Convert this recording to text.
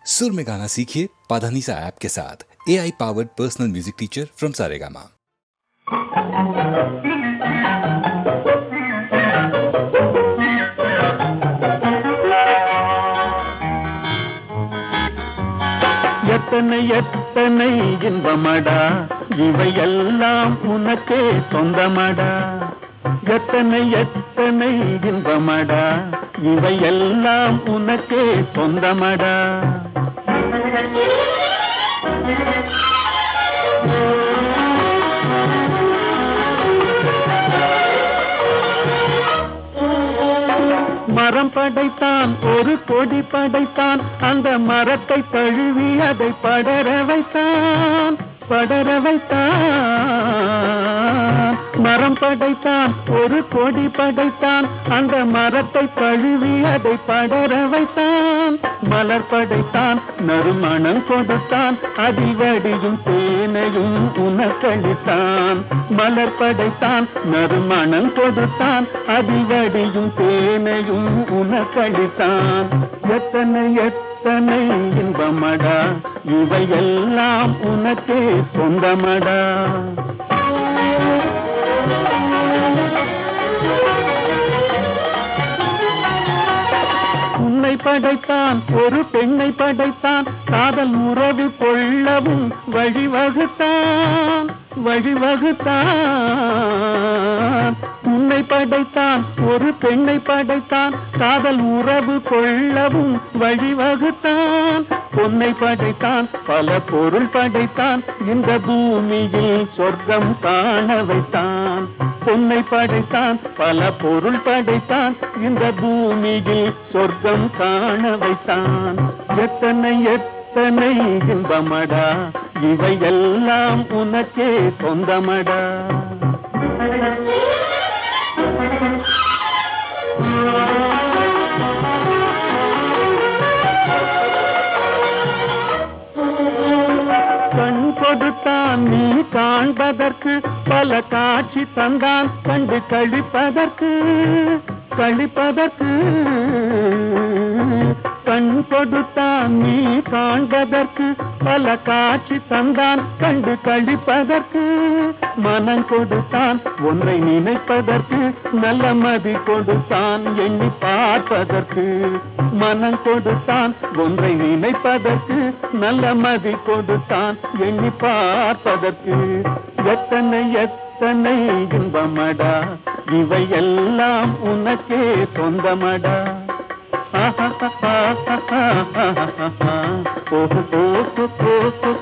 सुर में गाना सीखिए पाधानीसा ऐप के साथ। AI powered personal music teacher from Saregama. எத்தனை எத்தனை இன்பமடா இவையெல்லாம் உனக்கே சொந்தமடா. எத்தனை எத்தனை இன்பமடா இவையெல்லாம் உனக்கே சொந்தமடா. மரம் படைத்தான், ஒரு கொடி படைத்தான், அந்த மரத்தை தழுவி அதை படர வைத்தான், படர வைத்தான். மரம் படைத்தான், ஒரு கொடி படைத்தான், அந்த மரத்தை தழுவி அதை படர வைத்தான். மலர் படைத்தான், நறுமணம் கொடுத்தான், அதிவடியும் தேனையும் உனக்களித்தான். மலர் படைத்தான், நறுமணம் கொடுத்தான், அதிவடியும் தேனையும் உனக்களித்தான். எத்தனை எத்தனை இன்பமடா இவையெல்லாம் உனக்கே சொந்தமடா. உன்னை படைத்தான், ஒரு பெண்ணை படைத்தான், காதல் உறவு கொள்ளவும் வழிவகுத்தான், வழிவகுத்தான். உன்னை படைத்தான், ஒரு பெண்ணை படைத்தான், காதல் உறவு கொள்ளவும் வழிவகுத்தான். பொன்னை படைத்தான், பல பொருள் படைத்தான், இந்த பூமியில் சொர்க்கம் காண வைத்தான். பொன்னை படைத்தான், பல பொருள் படைத்தான், இந்த பூமியில் சொர்க்கம் காண வைத்தான். எத்தனை எத்தனை இன்பமடா இவையெல்லாம் உனக்கே சொந்தமடா. கண் கொடுத்தான் நீ காண்பதற்கு, பல காட்சி தந்தான் கண்டு கழிப்பதற்கு, கழிப்பதற்கு. கண் கொடுத்தான் நீ காண்பதற்கு, பல காட்சி தந்தான் கண்டு கழிப்பதற்கு. மனம் கொடுத்தான் ஒன்றை நினைப்பதற்கு, நல்ல மதி கொடுத்தான் எண்ணி பார்ப்பதற்கு. மனம் கொடுத்தான் ஒன்றை நினைப்பதற்கு, நல்ல மதி கொடுத்தான் எண்ணி பார்ப்பதற்கு. எத்தனை எத்தனை இன்பமடா இவையெல்லாம் உனக்கே சொந்தமடா. ஓஹோ